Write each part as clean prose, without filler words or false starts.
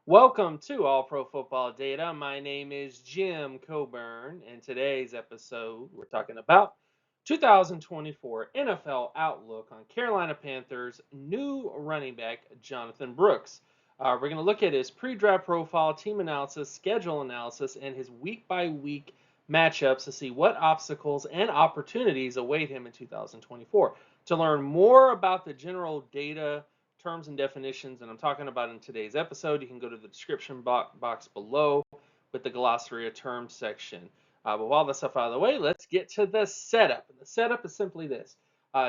Welcome to All Pro Football Data. My name is Jim Coburn, and today's episode we're talking about 2024 NFL Outlook on Carolina Panthers new running back Jonathon Brooks. We're going to look at his pre-draft profile, team analysis, schedule analysis, and his week-by-week matchups to see what obstacles and opportunities await him in 2024. To learn more about the general data terms and definitions and I'm talking about in today's episode, you can go to the description box below with the glossary of terms section. But with all the stuff out of the way, let's get to the setup. And the setup is simply this.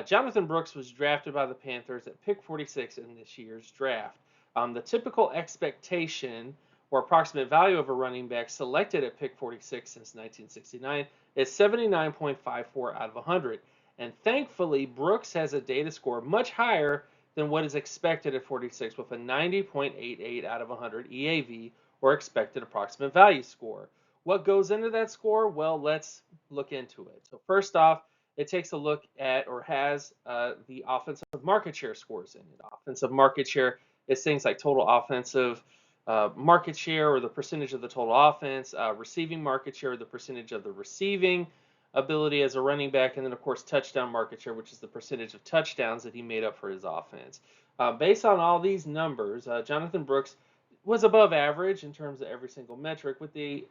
Jonathon Brooks was drafted by the Panthers at pick 46 in this year's draft. The typical expectation or approximate value of a running back selected at pick 46 since 1969 is 79.54 out of 100. And thankfully, Brooks has a data score much higher than what is expected at 46 with a 90.88 out of 100 EAV or expected approximate value score. What goes into that score? Well, let's look into it. So first off, it takes a look at or has the offensive market share scores in it. Offensive market share is things like total offensive market share or the percentage of the total offense, receiving market share or the percentage of the receiving ability as a running back, and then of course touchdown market share, which is the percentage of touchdowns that he made up for his offense. Based on all these numbers, Jonathon Brooks was above average in terms of every single metric, with the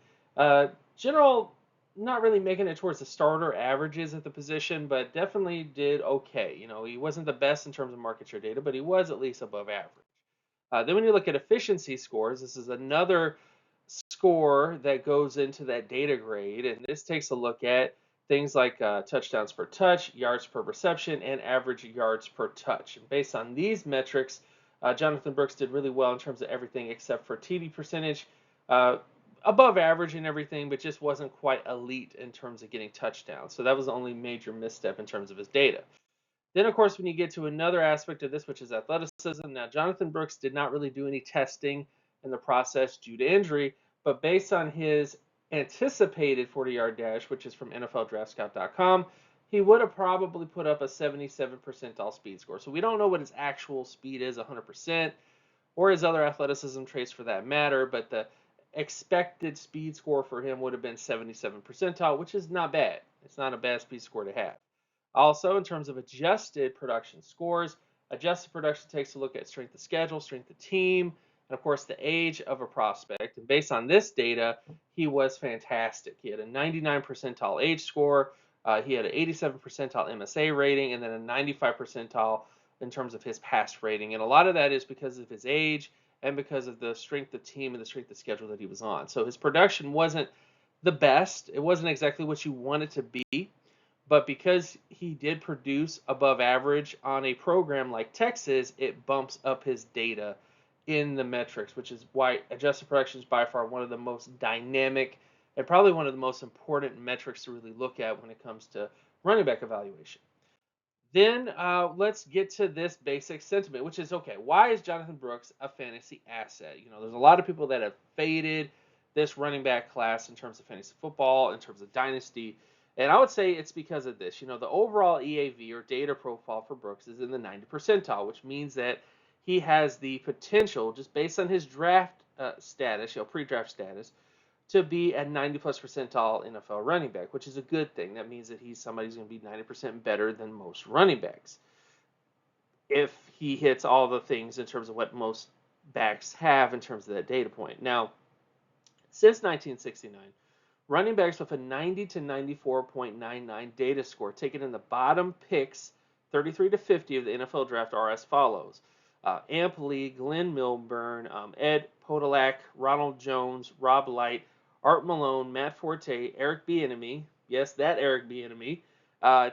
general not really making it towards the starter averages at the position, but definitely did okay. You know, he wasn't the best in terms of market share data, but he was at least above average. Then when you look at efficiency scores, this is another score that goes into that data grade, and this takes a look at things like touchdowns per touch, yards per reception, and average yards per touch. And based on these metrics, Jonathon Brooks did really well in terms of everything except for TD percentage, uh, above average and everything, but just wasn't quite elite in terms of getting touchdowns. So that was the only major misstep in terms of his data. Then, of course, when you get to another aspect of this, which is athleticism, now Jonathon Brooks did not really do any testing in the process due to injury, but based on his anticipated 40-yard dash, which is from NFLDraftScout.com, he would have probably put up a 77 percentile speed score. So we don't know what his actual speed is 100%, or his other athleticism traits for that matter, but the expected speed score for him would have been 77 percentile, which is not bad. It's not a bad speed score to have. Also, in terms of adjusted production scores, adjusted production takes a look at strength of schedule, strength of team, and of course the age of a prospect. And based on this data, he was fantastic. He had a 99 percentile age score, he had an 87 percentile MSA rating, and then a 95 percentile in terms of his pass rating. And a lot of that is because of his age and because of the strength of team and the strength of schedule that he was on. So his production wasn't the best. It wasn't exactly what you want it to be, but because he did produce above average on a program like Texas, it bumps up his data in the metrics, which is why adjusted production is by far one of the most dynamic and probably one of the most important metrics to really look at when it comes to running back evaluation. Then let's get to this basic sentiment, which is okay. Why is Jonathon Brooks a fantasy asset? You know, there's a lot of people that have faded this running back class in terms of fantasy football, in terms of dynasty, and I would say it's because of this. You know, the overall EAV or data profile for Brooks is in the 90 percentile, which means that he has the potential, just based on his draft status, pre-draft status, to be at 90 plus percentile NFL running back, which is a good thing. That means that he's somebody who's going to be 90% better than most running backs if he hits all the things in terms of what most backs have in terms of that data point. Now, since 1969, running backs with a 90 to 94.99 data score taken in the bottom picks 33 to 50 of the NFL draft are as follows. Amp Lee, Glenn Milburn, Ed Podolak, Ronald Jones, Rob Light, Art Malone, Matt Forte, Eric Bieniemy, yes, that Eric Bieniemy,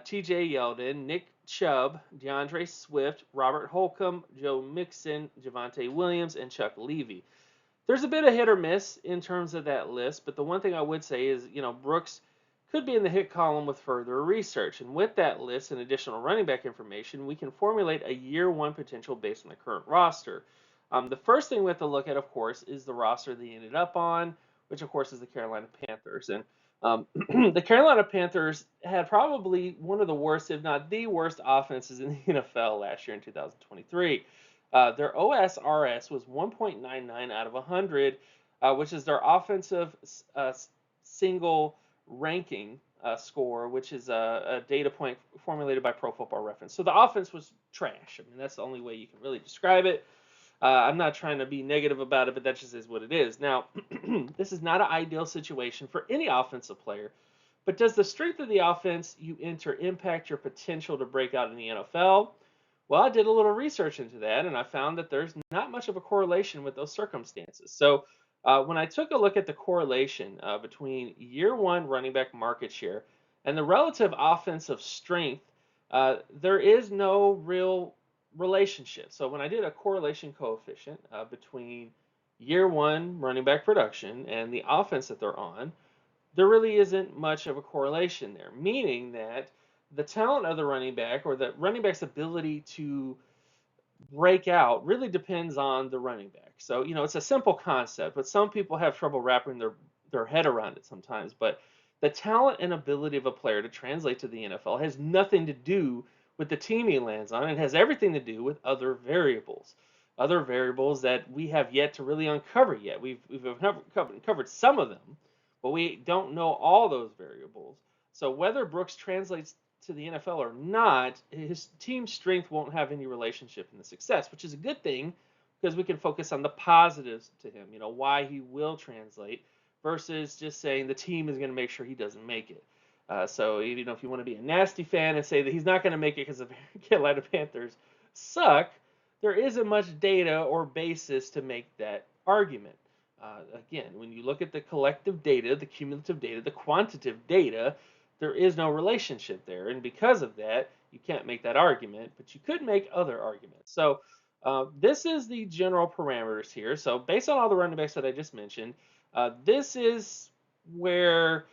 T.J. Yeldon, Nick Chubb, DeAndre Swift, Robert Holcomb, Joe Mixon, Javonte Williams, and Chuck Levy. There's a bit of hit or miss in terms of that list, but the one thing I would say is, Brooks could be in the hit column with further research. And with that list and additional running back information, we can formulate a year one potential based on the current roster. The first thing we have to look at, of course, is the roster that he ended up on, which, of course, is the Carolina Panthers. And the Carolina Panthers had probably one of the worst, if not the worst, offenses in the NFL last year in 2023. Their OSRS was 1.99 out of 100, which is their offensive single ranking score, which is a data point formulated by Pro Football Reference. So the offense was trash. I mean, that's the only way you can really describe it. I'm not trying to be negative about it, but that just is what it is. Now, this is not an ideal situation for any offensive player, but does the strength of the offense you enter impact your potential to break out in the NFL? Well, I did a little research into that, and I found that there's not much of a correlation with those circumstances. So, when I took a look at the correlation between year one running back market share and the relative offensive strength, there is no real relationship. So, when I did a correlation coefficient between year one running back production and the offense that they're on, there really isn't much of a correlation there, meaning that the talent of the running back or the running back's ability to break out really depends on the running back. So, it's a simple concept, but some people have trouble wrapping their head around it sometimes. But the talent and ability of a player to translate to the NFL has nothing to do with the team he lands on. It has everything to do with other variables that we have yet to really uncover yet. We've covered some of them, but we don't know all those variables. So whether Brooks translates to the NFL or not, his team strength won't have any relationship in the success, which is a good thing because we can focus on the positives to him, why he will translate versus just saying the team is going to make sure he doesn't make it. So, if you want to be a nasty fan and say that he's not going to make it because the Carolina Panthers suck, there isn't much data or basis to make that argument. Again, when you look at the collective data, the cumulative data, the quantitative data, there is no relationship there. And because of that, you can't make that argument, but you could make other arguments. So this is the general parameters here. So based on all the running backs that I just mentioned, this is where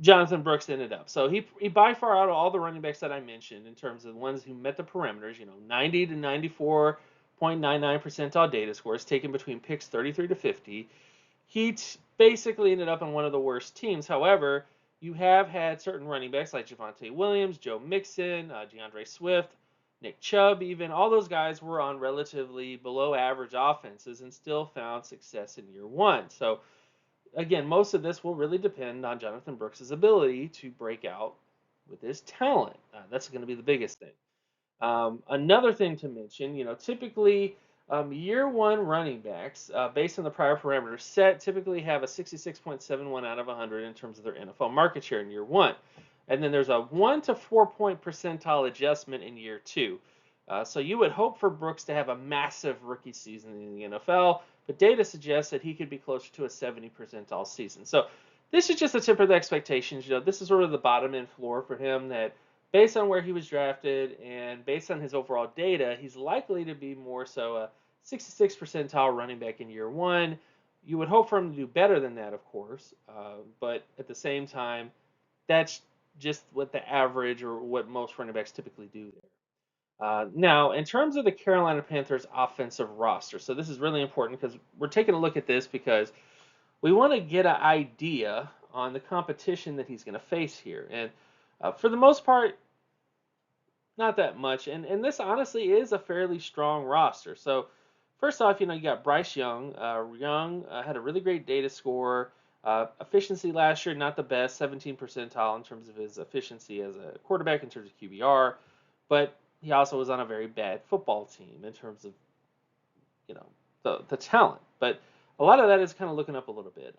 Jonathon Brooks ended up. So he by far out of all the running backs that I mentioned in terms of the ones who met the parameters, 90 to 94.99 percentile data scores taken between picks 33 to 50. He basically ended up on one of the worst teams. However, you have had certain running backs like Javonte Williams, Joe Mixon, DeAndre Swift, Nick Chubb, even all those guys were on relatively below average offenses and still found success in year one. So again, most of this will really depend on Jonathon Brooks' ability to break out with his talent. That's going to be the biggest thing. Another thing to mention, typically year one running backs, based on the prior parameters set, typically have a 66.71 out of 100 in terms of their NFL market share in year one. And then there's a 1 to 4 point percentile adjustment in year two. So you would hope for Brooks to have a massive rookie season in the NFL, but data suggests that he could be closer to a 70 percentile season. So this is just to temper the expectations. This is sort of the bottom end floor for him that based on where he was drafted and based on his overall data, he's likely to be more so a 66 percentile running back in year one. You would hope for him to do better than that, of course, but at the same time, that's just what the average or what most running backs typically do there. Now, in terms of the Carolina Panthers offensive roster, so this is really important because we're taking a look at this because we want to get an idea on the competition that he's going to face here. And for the most part, not that much. And this honestly is a fairly strong roster. So first off, you got Bryce Young. Young had a really great data score. Efficiency last year, not the best, 17 percentile in terms of his efficiency as a quarterback in terms of QBR. But he also was on a very bad football team in terms of, the talent. But a lot of that is kind of looking up a little bit.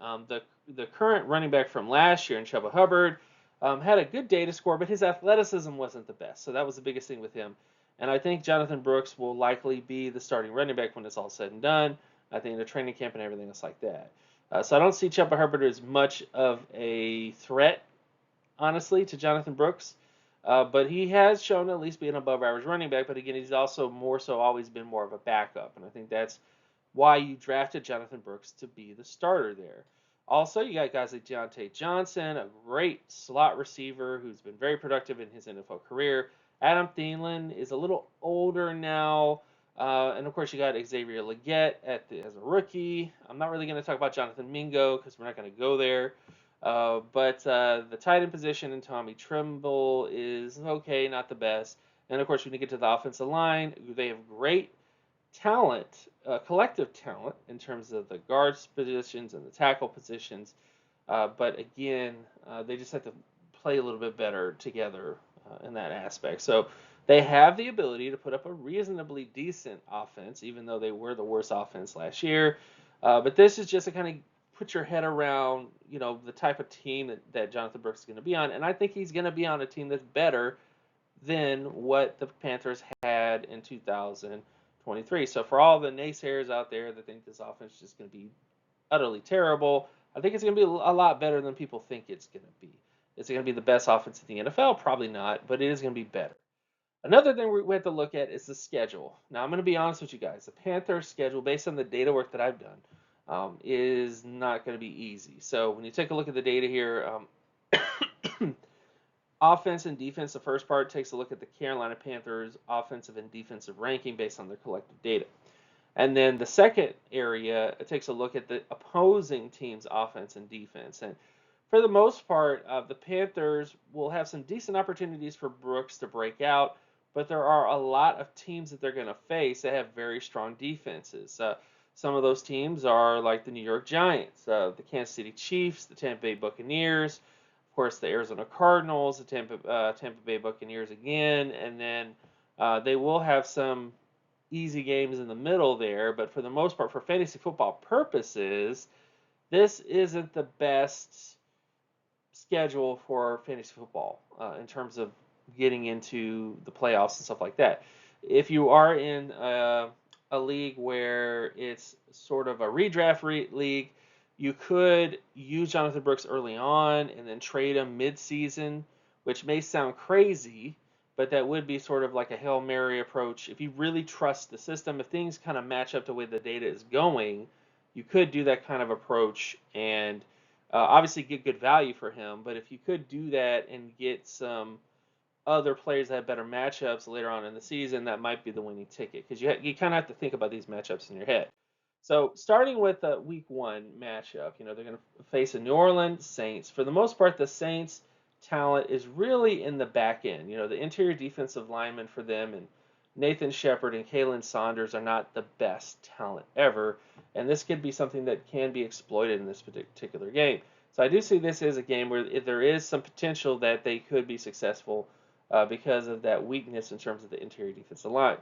The current running back from last year in Chuba Hubbard had a good data score, but his athleticism wasn't the best. So that was the biggest thing with him. And I think Jonathon Brooks will likely be the starting running back when it's all said and done. I think the training camp and everything else like that. So I don't see Chuba Hubbard as much of a threat, honestly, to Jonathon Brooks. But he has shown at least being above average running back. But again, he's also more so always been more of a backup. And I think that's why you drafted Jonathon Brooks to be the starter there. Also, you got guys like Deontay Johnson, a great slot receiver who's been very productive in his NFL career. Adam Thielen is a little older now. And of course, you got Xavier Legette as a rookie. I'm not really going to talk about Jonathan Mingo because we're not going to go there. But the tight end position in Tommy Tremble is okay, not the best. And of course, when you get to the offensive line, they have great talent, collective talent in terms of the guards positions and the tackle positions. But again, they just have to play a little bit better together in that aspect. So they have the ability to put up a reasonably decent offense, even though they were the worst offense last year. But this is just to kind of put your head around, the type of team that Jonathon Brooks is going to be on. And I think he's going to be on a team that's better than what the Panthers had in 2023. So for all the naysayers out there that think this offense is just going to be utterly terrible, I think it's going to be a lot better than people think it's going to be. Is it going to be the best offense in the NFL? Probably not, but it is going to be better. Another thing we have to look at is the schedule. Now, I'm going to be honest with you guys. The Panthers' schedule, based on the data work that I've done, is not going to be easy. So when you take a look at the data here, offense and defense, the first part takes a look at the Carolina Panthers' offensive and defensive ranking based on their collective data. And then the second area takes a look at the opposing team's offense and defense. And for the most part, the Panthers will have some decent opportunities for Brooks to break out, but there are a lot of teams that they're going to face that have very strong defenses. Some of those teams are like the New York Giants, the Kansas City Chiefs, the Tampa Bay Buccaneers, of course, the Arizona Cardinals, the Tampa Bay Buccaneers again, and then they will have some easy games in the middle there, but for the most part, for fantasy football purposes, this isn't the best schedule for fantasy football in terms of getting into the playoffs and stuff like that. If you are in a league where it's sort of a redraft league, you could use Jonathon Brooks early on and then trade him mid-season, which may sound crazy, but that would be sort of like a Hail Mary approach. If you really trust the system, if things kind of match up the way the data is going, you could do that kind of approach and obviously get good value for him. But if you could do that and get some other players that have better matchups later on in the season, that might be the winning ticket because you kind of have to think about these matchups in your head. So starting with the week 1 matchup, they're going to face the New Orleans Saints. For the most part, the Saints talent is really in the back end. The interior defensive linemen for them and Nathan Shepard and Kalen Saunders are not the best talent ever, and this could be something that can be exploited in this particular game. So I do see this as a game where there is some potential that they could be successful because of that weakness in terms of the interior defensive line.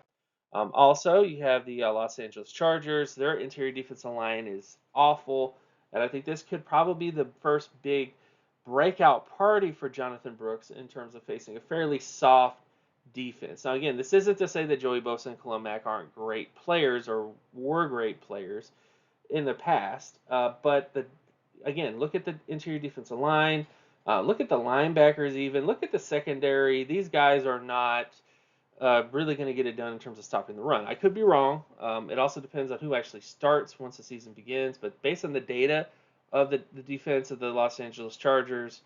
Also, you have the Los Angeles Chargers. Their interior defensive line is awful, and I think this could probably be the first big breakout party for Jonathon Brooks in terms of facing a fairly soft defense. Now, again, this isn't to say that Joey Bosa and Khalil Mack aren't great players or were great players in the past, but again, look at the interior defensive line. Look at the linebackers even. Look at the secondary. These guys are not really going to get it done in terms of stopping the run. I could be wrong. It also depends on who actually starts once the season begins. But based on the data of the defense of the Los Angeles Chargers,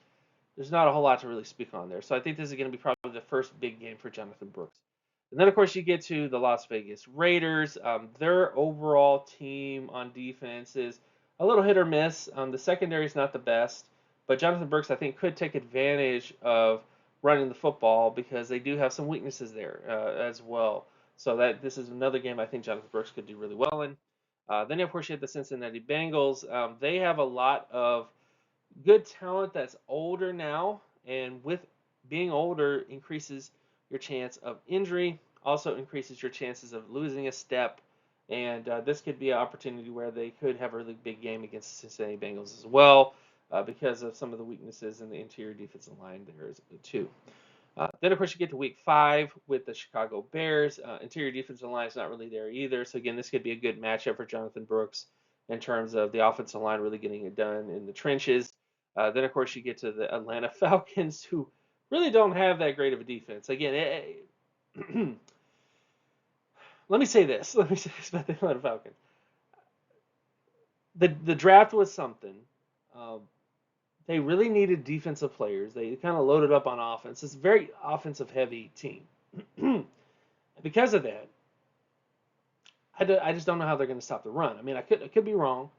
there's not a whole lot to really speak on there. So I think this is going to be probably the first big game for Jonathon Brooks. And then, of course, you get to the Las Vegas Raiders. Their overall team on defense is a little hit or miss. The secondary is not the best. But Jonathon Brooks, I think, could take advantage of running the football because they do have some weaknesses there as well. So that this is another game I think Jonathon Brooks could do really well in. Then, of course, you have the Cincinnati Bengals. They have a lot of good talent that's older now, and with being older increases your chance of injury, also increases your chances of losing a step, and this could be an opportunity where they could have a really big game against the Cincinnati Bengals as well because of some of the weaknesses in the interior defensive line there too. Then, of course, you get to week 5 with the Chicago Bears. Interior defensive line is not really there either. So, again, this could be a good matchup for Jonathon Brooks in terms of the offensive line really getting it done in the trenches. Then, of course, you get to the Atlanta Falcons, who really don't have that great of a defense. Again, let me say this. Let me say this about the Atlanta Falcons. The draft was something. They really needed defensive players. They kind of loaded up on offense. It's a very offensive-heavy team. Because of that, I just don't know how they're going to stop the run. I mean, I could be wrong,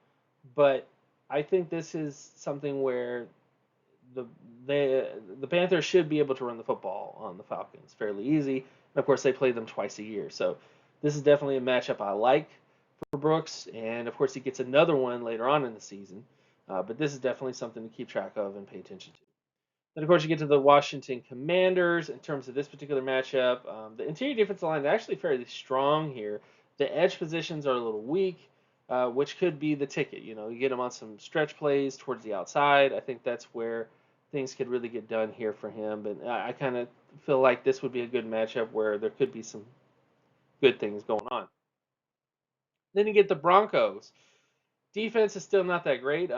but I think this is something where the Panthers should be able to run the football on the Falcons fairly easy. And of course, they play them twice a year. So this is definitely a matchup I like for Brooks. And of course, he gets another one later on in the season. But this is definitely something to keep track of and pay attention to. Then, of course, you get to the Washington Commanders in terms of this particular matchup. The interior defensive line is actually fairly strong here. The edge positions are a little weak, which could be the ticket. You get him on some stretch plays towards the outside. I think that's where things could really get done here for him. But I kind of feel like this would be a good matchup where there could be some good things going on. Then you get the Broncos. Defense is still not that great.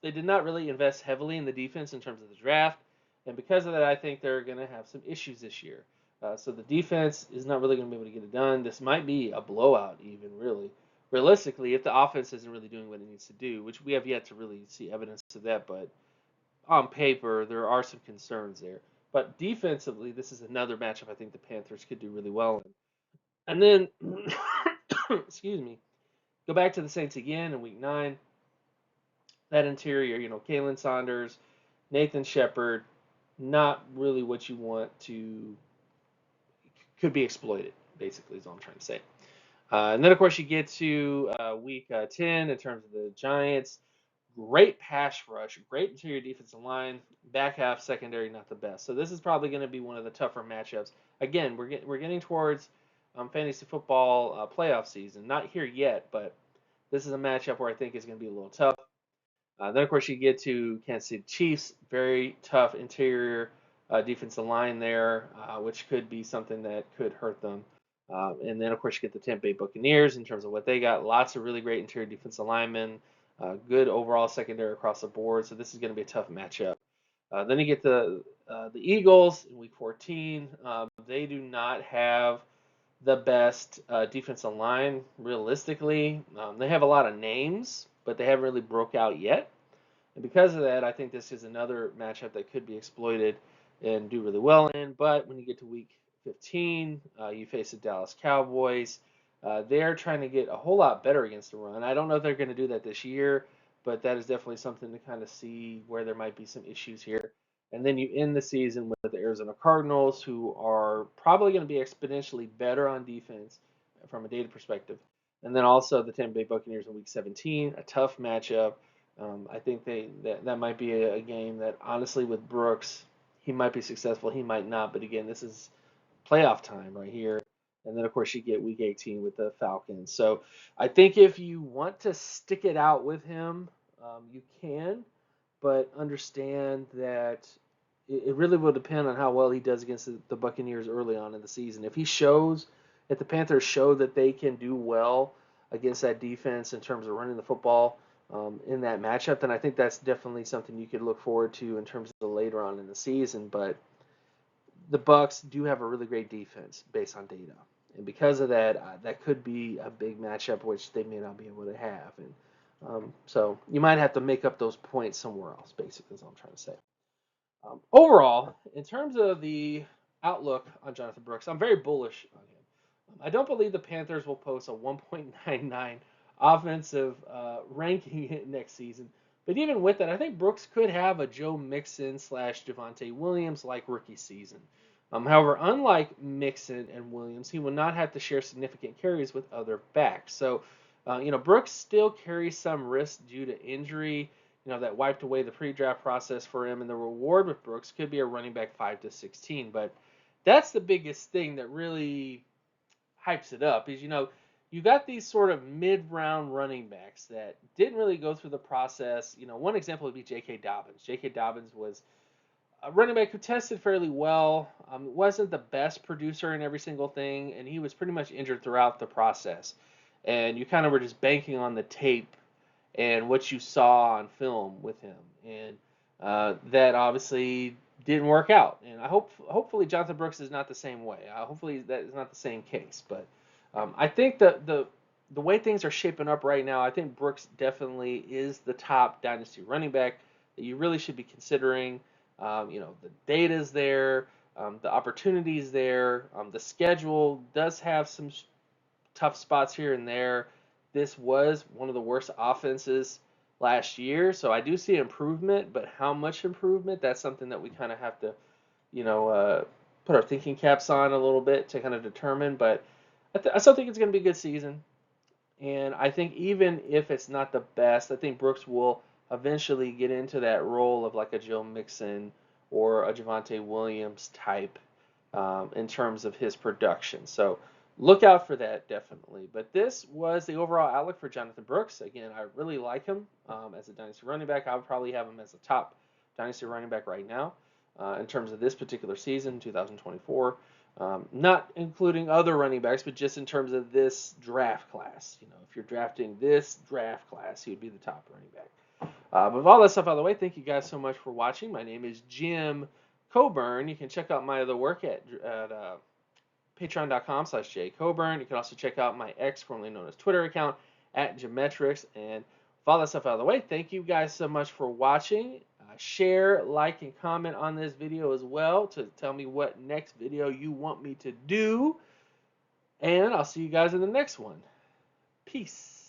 They did not really invest heavily in the defense in terms of the draft, and because of that, I think they're going to have some issues this year. So the defense is not really going to be able to get it done. This might be a blowout, even really, realistically, if the offense isn't really doing what it needs to do, which we have yet to really see evidence of that. But on paper, there are some concerns there. But defensively, this is another matchup I think the Panthers could do really well in. And then, excuse me, go back to the Saints again in Week 9. That interior, Kalen Saunders, Nathan Shepard, not really what you want to, could be exploited, basically, is all I'm trying to say. And then, of course, you get to Week 10 in terms of the Giants. Great pass rush, great interior defensive line, back half secondary not the best. So this is probably going to be one of the tougher matchups. Again, we're getting towards fantasy football playoff season. Not here yet, but this is a matchup where I think is going to be a little tough. Then, of course, you get to Kansas City Chiefs. Very tough interior defensive line there, which could be something that could hurt them. And then, of course, you get the Tampa Bay Buccaneers in terms of what they got. Lots of really great interior defensive linemen, good overall secondary across the board. So this is going to be a tough matchup. Then you get the Eagles in Week 14. They do not have the best defensive line, realistically. They have a lot of names, but they haven't really broke out yet. And because of that, I think this is another matchup that could be exploited and do really well in. But when you get to Week 15, you face the Dallas Cowboys. They're trying to get a whole lot better against the run. I don't know if they're going to do that this year, but that is definitely something to kind of see where there might be some issues here. And then you end the season with the Arizona Cardinals, who are probably going to be exponentially better on defense from a data perspective. And then also the Tampa Bay Buccaneers in Week 17, a tough matchup. I think that might be a game that honestly with Brooks, he might be successful, he might not. But again, this is playoff time right here. And then of course you get Week 18 with the Falcons. So I think if you want to stick it out with him, you can, but understand that it really will depend on how well he does against the Buccaneers early on in the season. If the Panthers show that they can do well against that defense in terms of running the football in that matchup, then I think that's definitely something you could look forward to in terms of later on in the season. But the Bucks do have a really great defense based on data, and because of that, that could be a big matchup which they may not be able to have. And so you might have to make up those points somewhere else. Basically, is what I'm trying to say. Overall, in terms of the outlook on Jonathon Brooks, I'm very bullish on him. I don't believe the Panthers will post a 1.99 offensive ranking next season. But even with that, I think Brooks could have a Joe Mixon slash Javonte Williams like rookie season. However, unlike Mixon and Williams, he will not have to share significant carries with other backs. So, Brooks still carries some risk due to injury, that wiped away the pre-draft process for him. And the reward with Brooks could be a running back 5 to 16. But that's the biggest thing that really hypes it up is, you got these sort of mid-round running backs that didn't really go through the process. One example would be J.K. Dobbins. J.K. Dobbins was a running back who tested fairly well, wasn't the best producer in every single thing, and he was pretty much injured throughout the process. And you kind of were just banking on the tape and what you saw on film with him. And that obviously didn't work out. And hopefully Jonathon Brooks is not the same way. Hopefully that is not the same case. But I think that the way things are shaping up right now, I think Brooks definitely is the top dynasty running back that you really should be considering. The data's there, the opportunity's there, the schedule does have some tough spots here and there. This was one of the worst offenses last year, so I do see improvement, but how much improvement? That's something that we kind of have to, you know, uh, put our thinking caps on a little bit to kind of determine. But I still think it's going to be a good season. And I think even if it's not the best, I think Brooks will eventually get into that role of like a Joe Mixon or a Javonte Williams type in terms of his production. So look out for that definitely. But this was the overall outlook for Jonathon Brooks. Again, I really like him as a dynasty running back. I would probably have him as a top dynasty running back right now in terms of this particular season, 2024. Not including other running backs, but just in terms of this draft class. You know, if you're drafting this draft class, he would be the top running back. But with all that stuff out of the way, thank you guys so much for watching. My name is Jim Coburn. You can check out my other work at patreon.com/jcoburn. You can also check out my X, formerly known as Twitter account, at Geometrics. And with all that stuff out of the way, thank you guys so much for watching. Share, like, and comment on this video as well to tell me what next video you want me to do. And I'll see you guys in the next one. Peace.